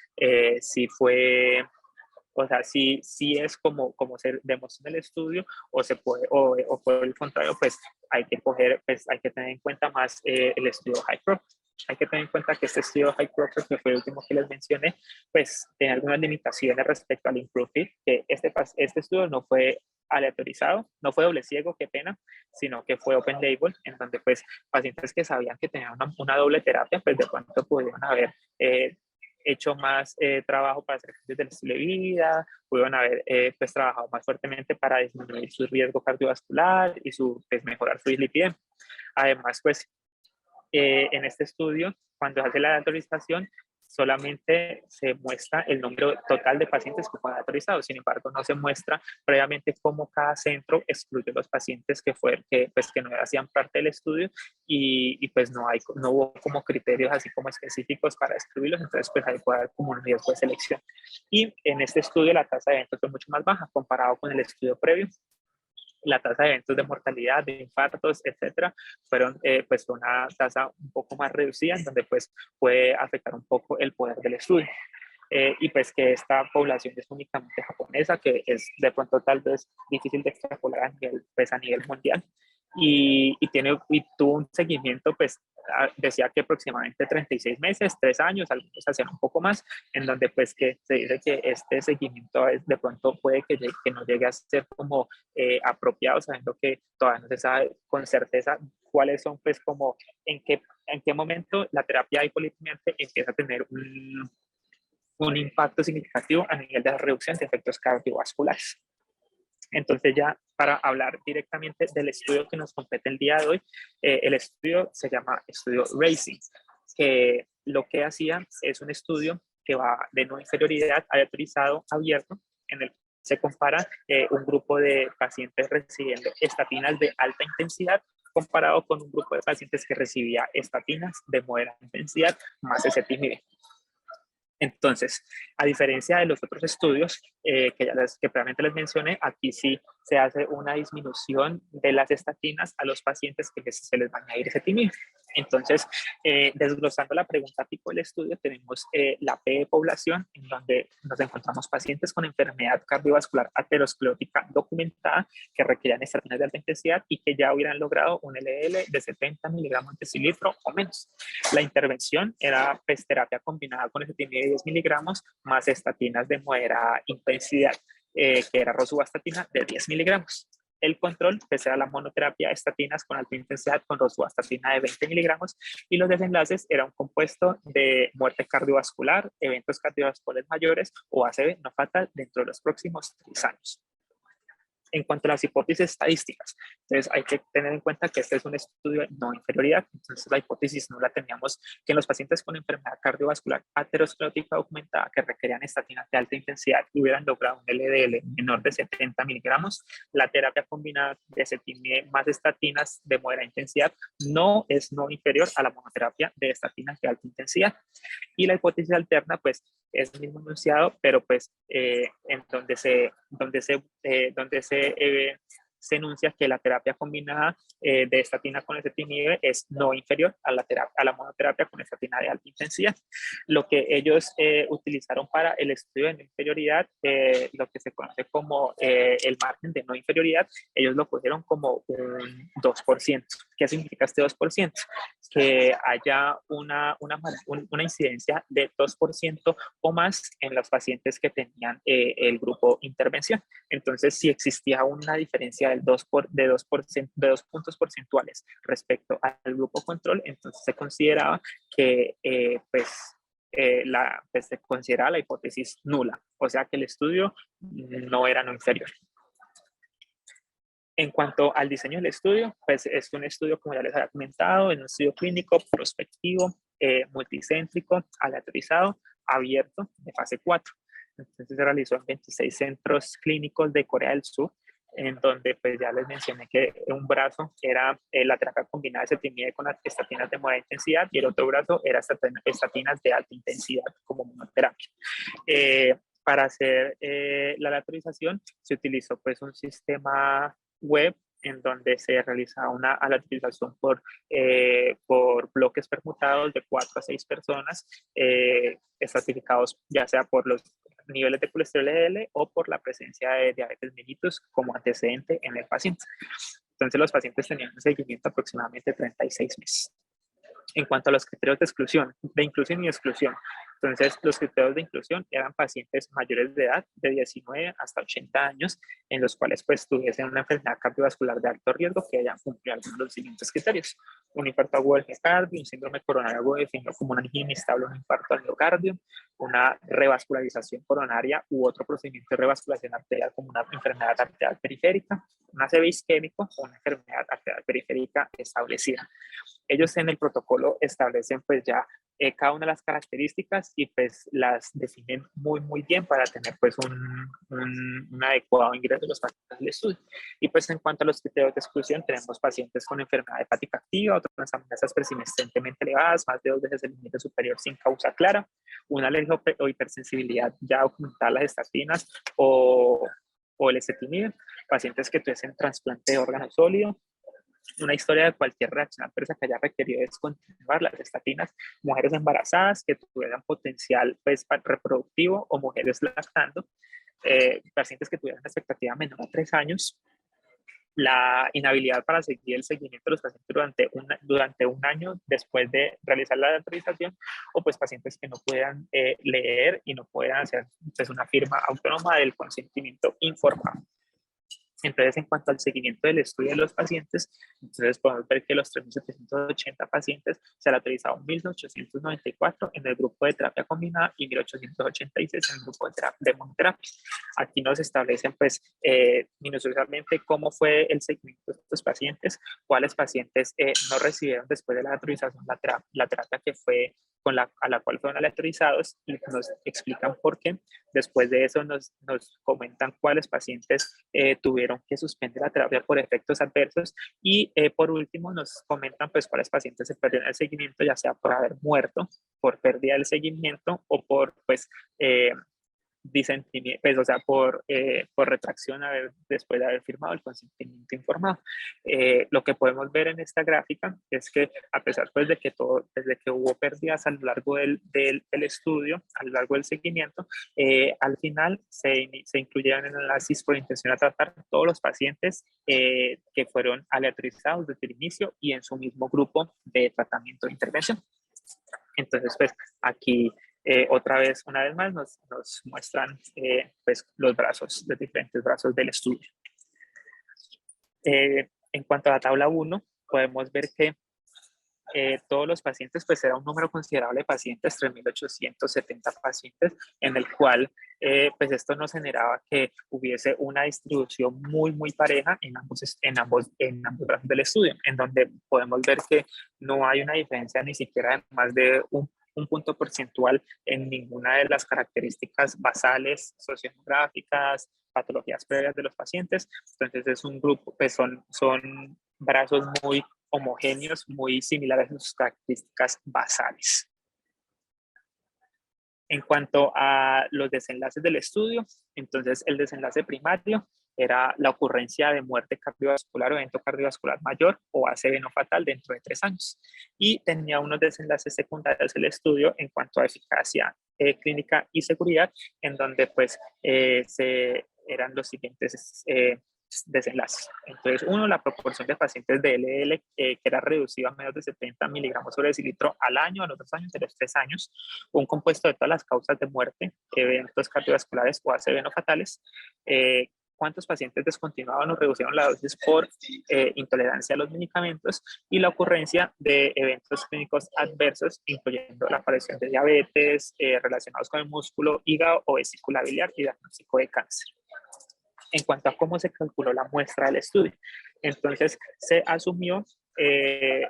si fue, o sea, si es como se demostró en el estudio o se puede, o por el contrario, pues hay que pues hay que tener en cuenta más el estudio Hype-Proper. Hay que tener en cuenta que este estudio Hype-Proper, que fue el último que les mencioné, pues tiene algunas limitaciones respecto al IMPROVE-FIT, que este estudio no fue aleatorizado, no fue doble ciego, qué pena, sino que fue open label, en donde pues pacientes que sabían que tenían una doble terapia, pues de pronto pudieron haber hecho más trabajo para hacer cambios del estilo de vida, pudieron haber pues trabajado más fuertemente para disminuir su riesgo cardiovascular y pues, mejorar su dislipidemia. Además, pues en este estudio, cuando se hace la autorización, solamente se muestra el número total de pacientes que fueron autorizados. Sin embargo, no se muestra previamente cómo cada centro excluyó los pacientes que no hacían parte del estudio y pues no hubo como criterios así como específicos para excluirlos. Entonces, pues ahí puede haber como un riesgo de selección. Y en este estudio la tasa de eventos fue mucho más baja comparado con el estudio previo. La tasa de eventos de mortalidad, de infartos, etcétera, fueron pues una tasa un poco más reducida, en donde pues puede afectar un poco el poder del estudio. Y pues que esta población es únicamente japonesa, que es de pronto tal vez difícil de extrapolar a nivel mundial. Y tuvo un seguimiento, pues decía que aproximadamente 36 meses, 3 años, algunos hacían un poco más, en donde pues que se dice que este seguimiento de pronto puede que no llegue a ser como apropiado, sabiendo que todavía no se sabe con certeza cuáles son pues como en qué momento la terapia hipolipemiante empieza a tener un impacto significativo a nivel de la reducción de efectos cardiovasculares. Entonces ya para hablar directamente del estudio que nos compete el día de hoy, el estudio se llama estudio RACING, que lo que hacía es un estudio que va de no inferioridad a autorizado abierto, en el que se compara un grupo de pacientes recibiendo estatinas de alta intensidad comparado con un grupo de pacientes que recibía estatinas de moderada intensidad más ezetimibe. Entonces, a diferencia de los otros estudios que previamente les mencioné, aquí sí se hace una disminución de las estatinas a los pacientes que se les va a añadir ezetimibe. Entonces, desglosando la pregunta tipo del estudio, tenemos la P de población, en donde nos encontramos pacientes con enfermedad cardiovascular aterosclerótica documentada que requerían estatinas de alta intensidad y que ya hubieran logrado un LDL de 70 miligramos decilitro o menos. La intervención era pues, terapia combinada con ezetimibe de 10 miligramos más estatinas de moderada intensidad, que era rosuvastatina de 10 miligramos. El control pues, era la monoterapia de estatinas con alta intensidad con rosuvastatina de 20 miligramos y los desenlaces era un compuesto de muerte cardiovascular, eventos cardiovasculares mayores o ACV no fatal dentro de los próximos 3 años. En cuanto a las hipótesis estadísticas, entonces hay que tener en cuenta que este es un estudio de no inferioridad, entonces la hipótesis no la teníamos que en los pacientes con enfermedad cardiovascular aterosclerótica documentada que requerían estatinas de alta intensidad y hubieran logrado un LDL menor de 70 miligramos, la terapia combinada de ezetimibe más estatinas de moderada intensidad no es no inferior a la monoterapia de estatinas de alta intensidad. Y la hipótesis alterna, pues, es el mismo enunciado, pero pues en donde se enuncia que la terapia combinada de estatina con ezetimibe es no inferior a la monoterapia con estatina de alta intensidad. Lo que ellos utilizaron para el estudio de no inferioridad, lo que se conoce como el margen de no inferioridad, ellos lo cogieron como un 2%. ¿Qué significa este 2%? Que haya una incidencia de 2% o más en los pacientes que tenían el grupo intervención. Entonces, si existía una diferencia de 2 puntos porcentuales respecto al grupo control, entonces se consideraba que se consideraba la hipótesis nula, o sea que el estudio no era no inferior. En cuanto al diseño del estudio, pues es un estudio, como ya les había comentado, es un estudio clínico, prospectivo, multicéntrico, aleatorizado, abierto, de fase 4. Entonces se realizó en 26 centros clínicos de Corea del Sur, en donde pues ya les mencioné que un brazo era la terapia combinada de ezetimibe con estatinas de moderada intensidad y el otro brazo era estatinas de alta intensidad como monoterapia. Para hacer la aleatorización se utilizó pues un sistema web en donde se realiza una aleatorización por bloques permutados de 4 a 6 personas, estratificados ya sea por los niveles de colesterol LDL o por la presencia de diabetes mellitus como antecedente en el paciente. Entonces los pacientes tenían un seguimiento aproximadamente 36 meses. En cuanto a los criterios de inclusión y exclusión, entonces los criterios de inclusión eran pacientes mayores de edad, de 19 hasta 80 años, en los cuales pues tuviesen una enfermedad cardiovascular de alto riesgo que hayan cumplido algunos de los siguientes criterios: un infarto agudo del miocardio, un síndrome coronario agudo definido como una angina inestable, un infarto al miocardio, una revascularización coronaria u otro procedimiento de revascularización arterial como una enfermedad arterial periférica, un ACV isquémico o una enfermedad arterial periférica establecida. Ellos en el protocolo establecen pues ya cada una de las características y pues las definen muy bien para tener pues un adecuado ingreso de los pacientes al estudio. Y pues en cuanto a los criterios de exclusión, tenemos pacientes con enfermedad hepática activa, otras transaminasas persistentemente elevadas, más de 2 veces el límite superior sin causa clara, una alergia o hipersensibilidad ya documentada a las estatinas o el ezetimibe, pacientes que tuviesen trasplante de órgano sólido, una historia de cualquier reacción adversa que haya requerido descontinuar las estatinas, mujeres embarazadas que tuvieran potencial pues, reproductivo o mujeres lactando, pacientes que tuvieran expectativa menor a 3 años, la inhabilidad para seguir el seguimiento de los pacientes durante un año después de realizar la autorización, o pues pacientes que no puedan leer y no puedan hacer pues, una firma autónoma del consentimiento informado. Entonces, en cuanto al seguimiento del estudio de los pacientes, entonces podemos ver que los 3.780 pacientes se han autorizado 1.894 en el grupo de terapia combinada y 1.886 en el grupo de monoterapia. Aquí nos establecen, pues, minuciosamente cómo fue el seguimiento de estos pacientes, cuáles pacientes no recibieron después de la autorización la terapia que fue a la cual fueron aleatorizados y nos explican por qué. Después de eso nos comentan cuáles pacientes tuvieron que suspender la terapia por efectos adversos y por último nos comentan pues cuáles pacientes se perdieron el seguimiento, ya sea por haber muerto, por pérdida del seguimiento o por pues pues, o sea, por retracción después de haber firmado el consentimiento informado. Lo que podemos ver en esta gráfica es que a pesar pues, desde que hubo pérdidas a lo largo del estudio, a lo largo del seguimiento, al final se incluyeron en el análisis por intención a tratar todos los pacientes que fueron aleatorizados desde el inicio y en su mismo grupo de tratamiento de intervención. Entonces, pues aquí una vez más, nos muestran pues, los diferentes brazos del estudio. En cuanto a la tabla 1, podemos ver que todos los pacientes, pues era un número considerable de pacientes, 3.870 pacientes, en el cual pues esto nos generaba que hubiese una distribución muy pareja en ambos brazos del estudio, en donde podemos ver que no hay una diferencia ni siquiera de más de un punto porcentual en ninguna de las características basales, sociodemográficas, patologías previas de los pacientes. Entonces es un grupo, pues son brazos muy homogéneos, muy similares en sus características basales. En cuanto a los desenlaces del estudio, entonces el desenlace primario era la ocurrencia de muerte cardiovascular o evento cardiovascular mayor o ACV no fatal dentro de 3 años. Y tenía unos desenlaces secundarios del estudio en cuanto a eficacia clínica y seguridad, en donde pues eran los siguientes desenlaces. Entonces, uno, la proporción de pacientes de LDL que era reducida a menos de 70 miligramos sobre decilitro al año, a los 2 años, de los 3 años, un compuesto de todas las causas de muerte, eventos cardiovasculares o ACV no fatales, cuántos pacientes descontinuaban o reducieron la dosis por intolerancia a los medicamentos y la ocurrencia de eventos clínicos adversos, incluyendo la aparición de diabetes relacionados con el músculo, hígado o vesícula biliar y diagnóstico de cáncer. En cuanto a cómo se calculó la muestra del estudio, entonces se asumió que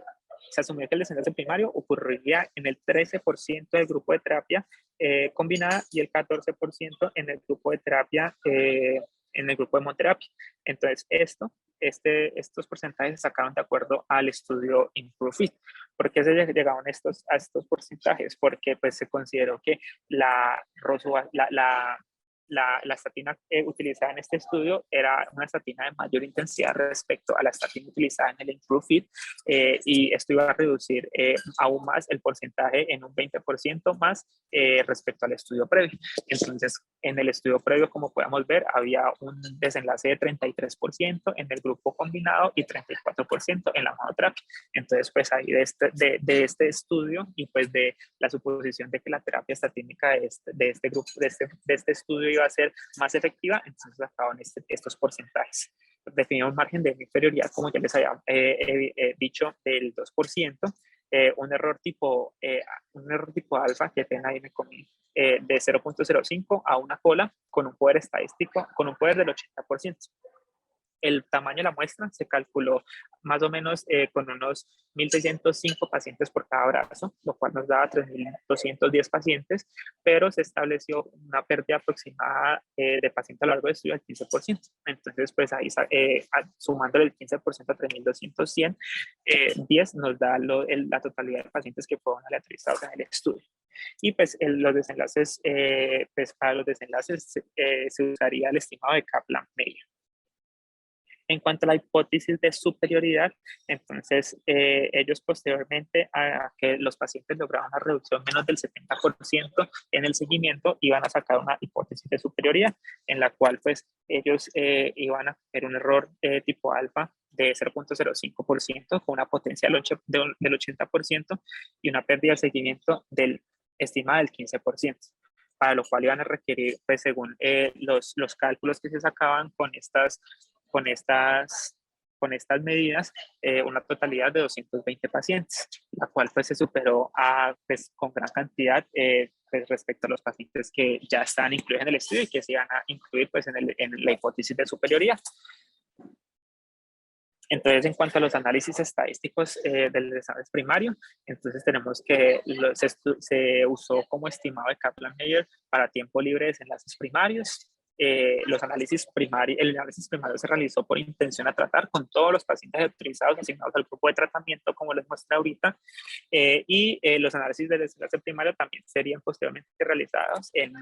el desenlace primario ocurriría en el 13% del grupo de terapia combinada y el 14% en el grupo de terapia, en el grupo de monoterapia. Entonces, estos porcentajes se sacaron de acuerdo al estudio IMPROVE-IT. ¿Por qué se llegaron a estos porcentajes? Porque pues, se consideró que la estatina utilizada en este estudio era una estatina de mayor intensidad respecto a la estatina utilizada en el IMPROVE-IT y esto iba a reducir aún más el porcentaje en un 20% más respecto al estudio previo. Entonces, en el estudio previo, como podemos ver, había un desenlace de 33% en el grupo combinado y 34% en la monoterapia. Entonces, pues ahí de este estudio y pues de la suposición de que la terapia estatínica de este estudio iba a ser más efectiva, entonces sacaban estos porcentajes. Definimos un margen de inferioridad, como ya les había dicho, del 2%, un error tipo alfa, que pena ahí me comí, de 0.05 a una cola con un poder estadístico, con un poder del 80%. el tamaño de la muestra se calculó más o menos con unos 1.605 pacientes por cada brazo, lo cual nos daba 3.210 pacientes, pero se estableció una pérdida aproximada de pacientes a lo largo del estudio del 15%. Entonces, pues ahí sumándole el 15% a 3.210, 10 nos da la totalidad de pacientes que fueron aleatorizados en el estudio. Y pues los desenlaces, pues para los desenlaces se usaría el estimado de Kaplan-Meier. En cuanto a la hipótesis de superioridad, entonces ellos posteriormente a que los pacientes lograban una reducción menos del 70% en el seguimiento, iban a sacar una hipótesis de superioridad, en la cual pues ellos iban a tener un error tipo alfa de 0.05% con una potencia del 80% y una pérdida de seguimiento estimada del 15%, para lo cual iban a requerir, pues según los cálculos que se sacaban con estas medidas, una totalidad de 220 pacientes, la cual pues se superó pues, con gran cantidad pues, respecto a los pacientes que ya estaban incluidos en el estudio y que se iban a incluir pues, en la hipótesis de superioridad. Entonces, en cuanto a los análisis estadísticos del desenlace primario, entonces tenemos que se usó como estimado de Kaplan-Meier para tiempo libre de desenlaces primarios. El análisis primario se realizó por intención a tratar con todos los pacientes autorizados asignados al grupo de tratamiento, como les muestra ahorita, y los análisis del desenlace primario también serían posteriormente realizados en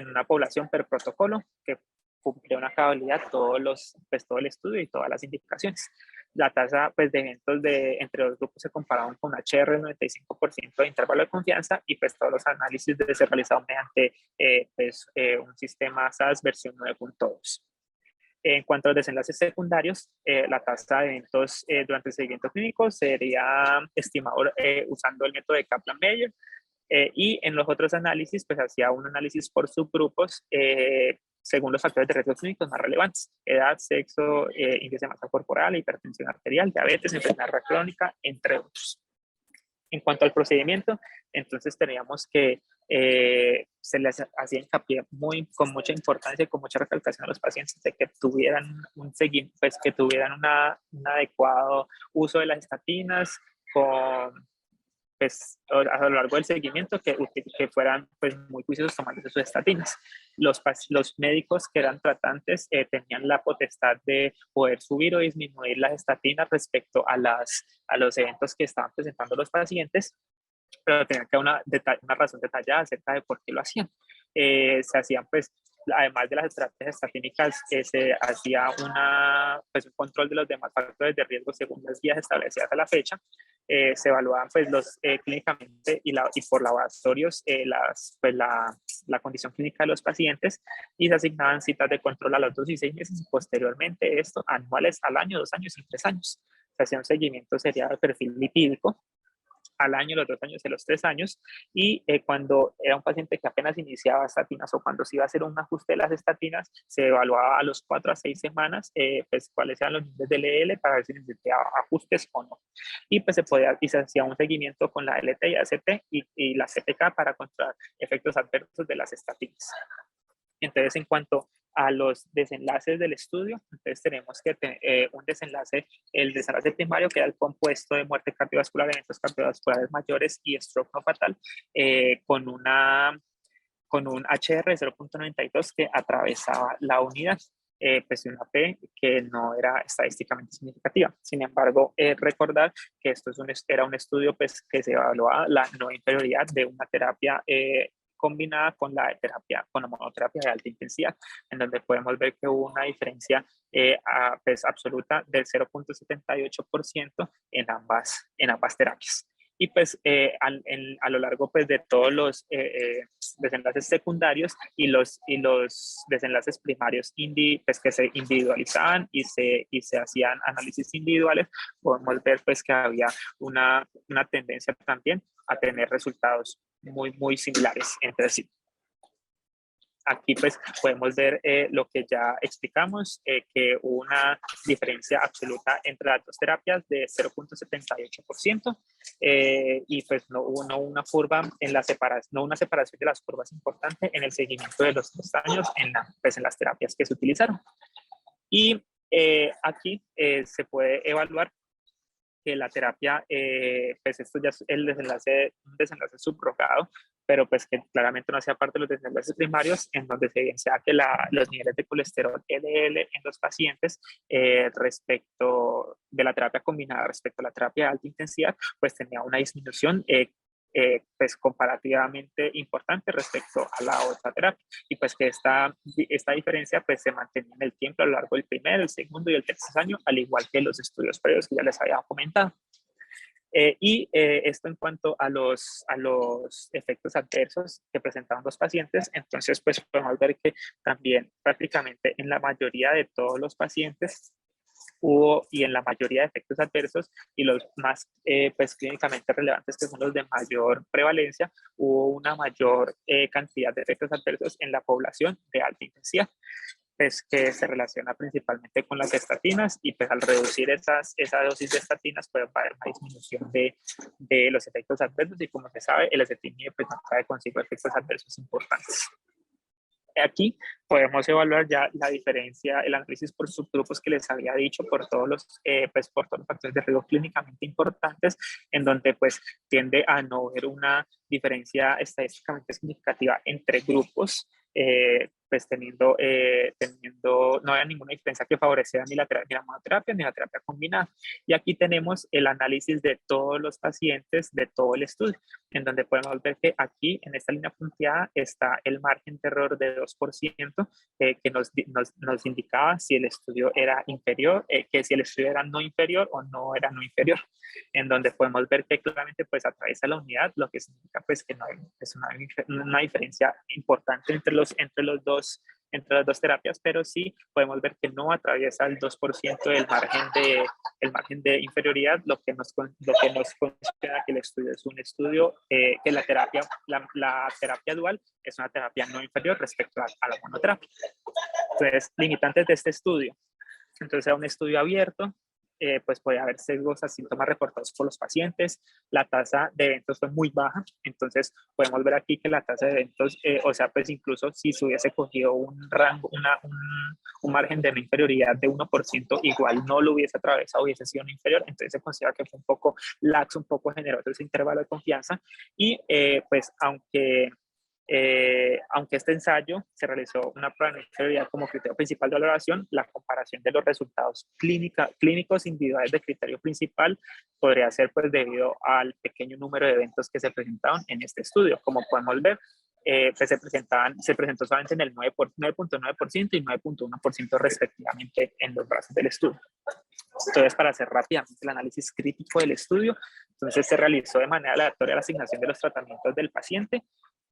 una población per protocolo que cumple una cabalidad todo el estudio y todas las indicaciones. La tasa pues, de eventos entre los grupos se comparaban con HR 95% de intervalo de confianza y pues todos los análisis deben ser realizados mediante un sistema SAS versión 9.2. En cuanto a los desenlaces secundarios, la tasa de eventos durante el seguimiento clínico sería estimado usando el método de Kaplan-Meier, y en los otros análisis, pues hacía un análisis por subgrupos según los factores de riesgo clínicos más relevantes: edad, sexo, índice de masa corporal, hipertensión arterial, diabetes, enfermedad renal crónica, entre otros. En cuanto al procedimiento, entonces teníamos que se les hacía hincapié con mucha importancia y con mucha recalcación a los pacientes de que tuvieran pues que tuvieran un adecuado uso de las estatinas, pues, a lo largo del seguimiento, que fueran pues, muy juiciosos tomándose sus estatinas. Los médicos que eran tratantes tenían la potestad de poder subir o disminuir las estatinas respecto a los eventos que estaban presentando los pacientes, pero tenían que dar una razón detallada acerca de por qué lo hacían. Se hacían, pues, además de las estrategias estatínicas, se hacía un control de los demás factores de riesgo según las guías establecidas a la fecha. Se evaluaban pues, clínicamente y por laboratorios la condición clínica de los pacientes y se asignaban citas de control a los 2 y 6 meses y posteriormente esto anuales al año, 2 años y 3 años. Se hacía un seguimiento seriado de perfil lipídico al año, los 2 años y los 3 años, y cuando era un paciente que apenas iniciaba estatinas o cuando se iba a hacer un ajuste de las estatinas, se evaluaba a los 4 a 6 semanas pues cuáles eran los niveles de LDL para ver si necesitaba ajustes o no. Y pues se hacía un seguimiento con la LT y ACT y la CPK para controlar efectos adversos de las estatinas. Entonces, en cuanto a los desenlaces del estudio, entonces tenemos que tener el desenlace primario, que era el compuesto de muerte cardiovascular, eventos cardiovasculares mayores y stroke no fatal, con un HR de 0.92 que atravesaba la unidad. Pues una P que no era estadísticamente significativa. Sin embargo, recordar que esto era un estudio pues, que se evaluaba la no inferioridad de una terapia combinada con la monoterapia de alta intensidad, en donde podemos ver que hubo una diferencia pues, absoluta del 0.78% en ambas terapias. Y pues a lo largo pues, de todos los desenlaces secundarios y los desenlaces primarios pues, que se individualizaban y se hacían análisis individuales, podemos ver pues, que había una tendencia también a tener resultados muy, muy similares entre sí. Aquí pues podemos ver lo que ya explicamos, que hubo una diferencia absoluta entre las dos terapias de 0.78%, y pues no hubo una curva no una separación de las curvas importante en el seguimiento de los 2 años en las terapias que se utilizaron. Y aquí se puede evaluar que la terapia, pues esto ya es un desenlace subrogado, pero pues que claramente no hacía parte de los desenlaces primarios, en donde se evidencia que los niveles de colesterol LDL en los pacientes respecto de la terapia combinada, respecto a la terapia de alta intensidad, pues tenía una disminución pues comparativamente importante respecto a la otra terapia, y pues que esta diferencia pues se mantenía en el tiempo a lo largo del primer, el segundo y el tercer año, al igual que los estudios previos que ya les había comentado. Esto en cuanto a los efectos adversos que presentaban los pacientes, entonces pues podemos ver que también prácticamente en la mayoría de todos los pacientes hubo, y en la mayoría de efectos adversos y los más pues clínicamente relevantes, que son los de mayor prevalencia, hubo una mayor cantidad de efectos adversos en la población de alta intensidad, pues que se relaciona principalmente con las estatinas, y pues al reducir esa dosis de estatinas puede haber una disminución de los efectos adversos, y como se sabe el ezetimibe pues no trae consigo efectos adversos importantes. Aquí podemos evaluar ya la diferencia, el análisis por subgrupos que les había dicho, pues por todos los factores de riesgo clínicamente importantes, en donde pues tiende a no haber una diferencia estadísticamente significativa entre grupos, pues no hay ninguna diferencia que favoreciera ni la monoterapia ni la terapia combinada. Y aquí tenemos el análisis de todos los pacientes de todo el estudio, en donde podemos ver que aquí en esta línea punteada está el margen de error de 2%, que nos indicaba si el estudio era inferior, que si el estudio era no inferior o no era no inferior, en donde podemos ver que claramente pues atraviesa la unidad, lo que significa pues que no hay una diferencia importante entre las dos terapias, pero sí podemos ver que no atraviesa el 2% el margen de inferioridad, lo que nos considera que el estudio es un estudio, que la terapia dual es una terapia no inferior respecto a la monoterapia. Entonces, limitantes de este estudio. Entonces, era un estudio abierto, pues puede haber sesgos a síntomas reportados por los pacientes, la tasa de eventos fue muy baja, entonces podemos ver aquí que la tasa de eventos, o sea, pues incluso si se hubiese cogido un rango, un margen de no inferioridad de 1%, igual no lo hubiese atravesado, hubiese sido no inferior, entonces se considera que fue un poco laxo, un poco generoso ese intervalo de confianza, y pues aunque este ensayo se realizó una prueba de inferioridad como criterio principal de valoración, la comparación de los resultados clínicos individuales de criterio principal podría ser pues debido al pequeño número de eventos que se presentaron en este estudio. Como podemos ver, pues se presentó solamente en el 9.9% y 9.1% respectivamente en los brazos del estudio. Entonces, para hacer rápidamente el análisis crítico del estudio, entonces se realizó de manera aleatoria la asignación de los tratamientos del paciente.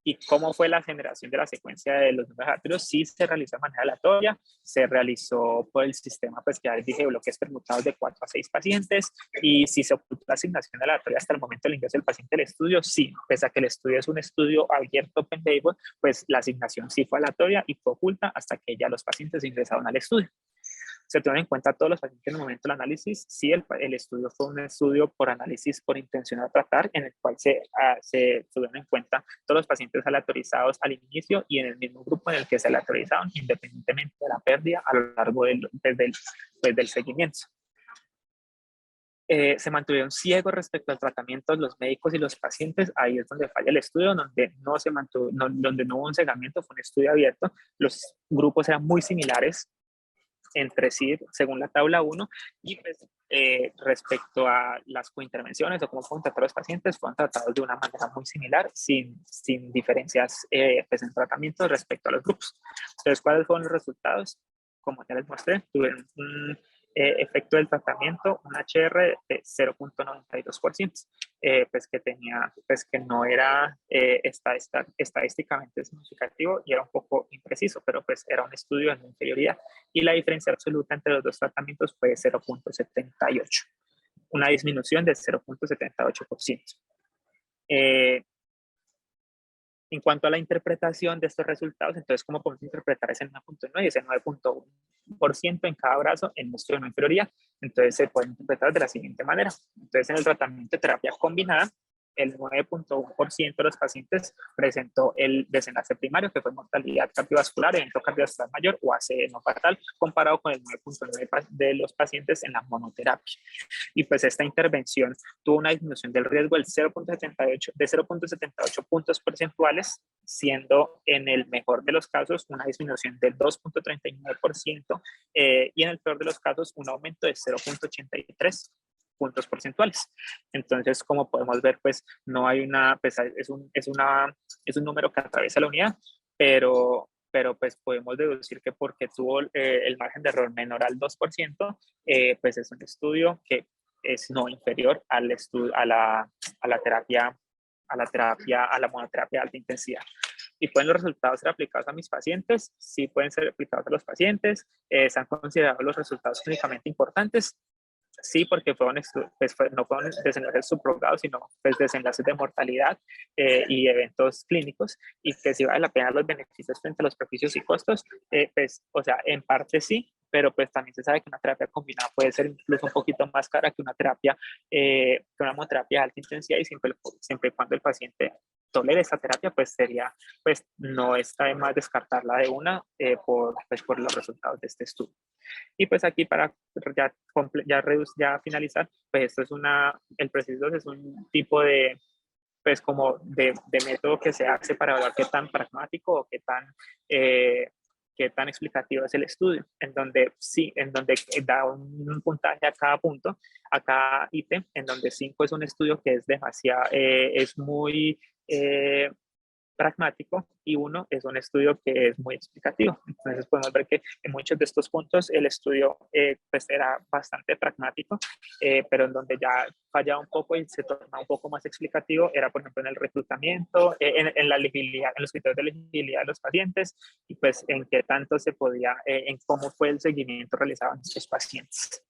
¿Y cómo fue la generación de la secuencia de los números aleatorios? Sí se realizó de manera aleatoria, se realizó por el sistema, pues que ya les dije, bloques permutados de 4 a 6 pacientes, y si se ocultó la asignación aleatoria hasta el momento del ingreso del paciente al estudio, sí, pese a que el estudio es un estudio abierto, open label, pues la asignación sí fue aleatoria y fue oculta hasta que ya los pacientes ingresaron al estudio. Se tuvieron en cuenta todos los pacientes en el momento del análisis. Sí, el estudio fue un estudio por análisis por intención a tratar, en el cual se tuvieron en cuenta todos los pacientes aleatorizados al inicio y en el mismo grupo en el que se aleatorizaron, independientemente de la pérdida a lo largo del seguimiento. Se mantuvieron ciegos respecto al tratamiento de los médicos y los pacientes. Ahí es donde falla el estudio, donde donde no hubo un cegamiento, fue un estudio abierto. Los grupos eran muy similares entre sí, según la tabla 1, y pues, respecto a las cointervenciones o cómo fueron tratados los pacientes, fueron tratados de una manera muy similar, sin diferencias pues, en tratamiento respecto a los grupos. Entonces, ¿cuáles fueron los resultados? Como ya les mostré, tuvieron un efecto del tratamiento, un HR de 0.92%, pues que no era estadísticamente significativo y era un poco impreciso, pero pues era un estudio de inferioridad, y la diferencia absoluta entre los dos tratamientos fue 0.78, una disminución del 0.78%. En cuanto a la interpretación de estos resultados, entonces, ¿cómo podemos interpretar ese 9.9 y ese 9.1% en cada brazo en un estudio de no inferioridad? Entonces, se puede interpretar de la siguiente manera. Entonces, en el tratamiento de terapia combinada, el 9.1% de los pacientes presentó el desenlace primario, que fue mortalidad cardiovascular, evento cardiovascular mayor o ACE no fatal, comparado con el 9.9% de los pacientes en la monoterapia. Y pues esta intervención tuvo una disminución del riesgo del 0.78 puntos porcentuales, siendo en el mejor de los casos una disminución del 2.39% y en el peor de los casos un aumento de 0.83 puntos porcentuales. Entonces, como podemos ver, pues no hay una, pues es un número que atraviesa la unidad, pero pues podemos deducir que porque tuvo el margen de error menor al 2%, pues es un estudio que es no inferior al estudio, a la terapia, a la monoterapia de alta intensidad. ¿Y pueden los resultados ser aplicados a mis pacientes? Sí, pueden ser aplicados a los pacientes. ¿Se han considerado los resultados clínicamente importantes? Sí, porque no fueron desenlaces subrogados, sino pues, desenlaces de mortalidad y eventos clínicos, y que si vale la pena los beneficios frente a los beneficios y costos, pues, o sea, en parte sí, pero pues también se sabe que una terapia combinada puede ser incluso un poquito más cara que una terapia, que una monoterapia de alta intensidad, y siempre y cuando el paciente tolere esta terapia, pues sería, pues no está de más descartarla de una por los resultados de este estudio. Y pues aquí para ya finalizar, pues esto es el preciso es un tipo de, pues como de método que se hace para evaluar qué tan pragmático o qué tan explicativo es el estudio, en donde da un puntaje a cada punto, a cada ítem, en donde 5 es un estudio que es demasiado, es muy pragmático, y 1 es un estudio que es muy explicativo. Entonces podemos ver que en muchos de estos puntos el estudio pues era bastante pragmático, pero en donde ya fallaba un poco y se tornaba un poco más explicativo era, por ejemplo, en el reclutamiento, en la elegibilidad, en los criterios de elegibilidad de los pacientes, y pues en qué tanto se podía, en cómo fue el seguimiento realizado en estos pacientes.